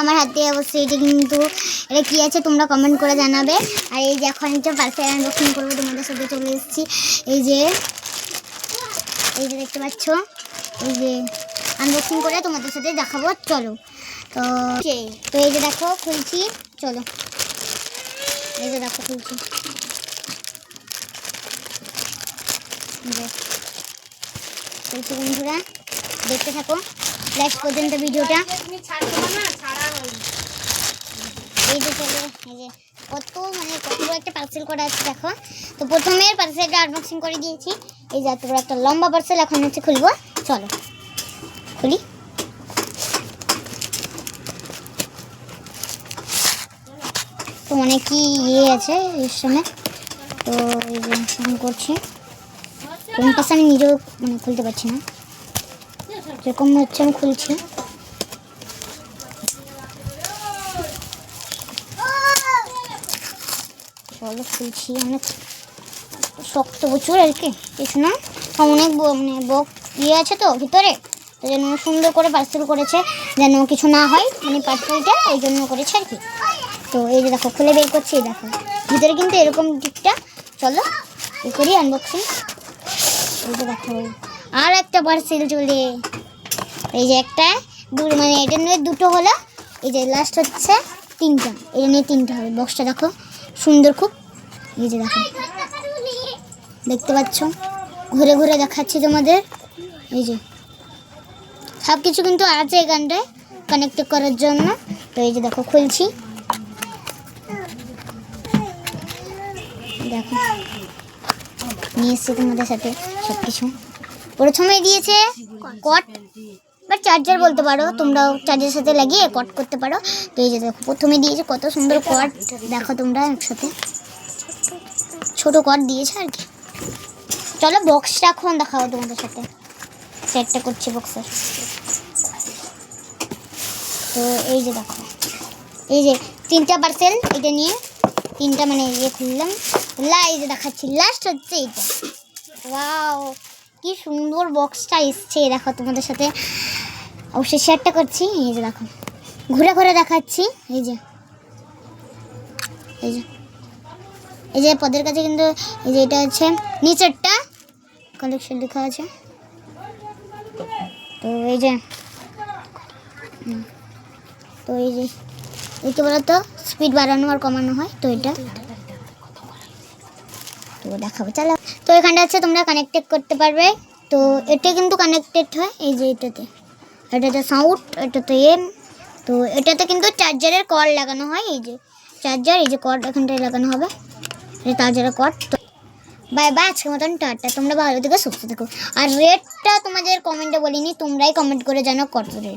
আমার হাতে অবশ্যই এটা কিন্তু এটা কী আছে তোমরা কমেন্ট করে জানাবে। আর এই যে এখন একটা পার্সেল আনবক্সিং করবো তোমাদের সাথে চলে এসেছি। এই যে দেখতে পাচ্ছ, এই যে আনবক্সিং করে তোমাদের সাথে দেখাবো, চলো। তো এই যে দেখো খুলছি, চলো। এই যে দেখো খুলছি, বন্ধুরা দেখতে থাকো লাস্ট পর্যন্ত ভিডিওটা। এই যে চলো, এই যে কত একটা পার্সেল করা আছে দেখো। তো প্রথমে পার্সেলটা আনবক্সিং করে দিয়েছি। এই যে এত বড় একটা লম্বা পার্সেল, এখন হচ্ছে খুলবো, চলো খুলি। তো অনেকই আছে এর সময়। তো এই যে এখন করছি, কোন পাশে আমি নিজেও খুলতে পারছি না, যেরকম হচ্ছে আমি খুলছি। চলো খুলছি, অনেক শক্ত প্রচুর আর কি, কিছু না, অনেক বক্স আছে তো ভিতরে, তো যেন সুন্দর করে পার্সেল করেছে, যেন কিছু না হয় পার্সেলটা, এই জন্য করেছে আর কি। তো এই যে দেখো খুলে বের করছি, দেখো ভিতরে কিন্তু এরকম দিকটা। চলো এই করি আনবক্সিং। এই যে দেখো আর একটা পার্সেল চলে, এই যে একটা এটা নিয়ে দুটো হলো, এই যে লাস্ট হচ্ছে তিনটা, এটা নিয়ে তিনটা হবে। বক্সটা দেখো সুন্দর খুব, এই যে দেখো দেখতে পাচ্ছ, ঘুরে ঘুরে দেখাচ্ছি তোমাদের। এই যে সব কিছু কিন্তু আছে এখানটায় কানেক্ট করার জন্য। তো এই যে দেখো খুলছি, দেখো নিয়ে এসছি তোমাদের সাথে সব কিছু। প্রথমে দিয়েছে কট বা চার্জার বলতে পারো, তোমরাও চার্জারের সাথে লাগিয়ে কট করতে পারো। তো এই যে দেখো প্রথমে দিয়েছে কত সুন্দর কট, দেখো তোমরা একসাথে ছোট কট দিয়েছে আর কি। চলো বক্সটা এখন দেখাবো তোমাদের সাথে, সেটটা করছি বক্সের। তো এই যে দেখো, এই যে তিনটা পার্সেল, এটা নিয়ে তিনটা খুললাম, এই যে দেখাচ্ছি লাস্ট হচ্ছে এইটা। ওয়াও কি সুন্দর বক্সটা এসছে, দেখো তোমাদের সাথে অবশ্যই শেয়ারটা করছি। এই যে দেখো ঘুরে ঘুরে দেখাচ্ছি। এই যে এই যে এই যে পদের কাছে কিন্তু এই যে এটা হচ্ছে নিচেরটা কালেকশন লেখা আছে। তো এই যে কি বলতো স্পিড বাড়ানো আর কমানো হয়, তো এটা তো দেখাবো, চলো। তো এখানটা হচ্ছে তোমরা কানেক্টেড করতে পারবে। তো এটা কিন্তু কানেক্টেড হয়, এই যে এটাতে সাউন্ড, এটাতে তো এটাতে কিন্তু চার্জারের কর্ড লাগানো হয়, এই যে চার্জার, এই যে কর্ড এখানটায় লাগানো হবে, এই চার্জারের কর্ড। তো বাই বাই, আজকের মতন টাটা, তোমরা ভালো থেকো সুস্থ থেকো। আর রেটটা তোমাদের কমেন্টে বলিনি, তোমরাই কমেন্ট করে জানো কত রেট।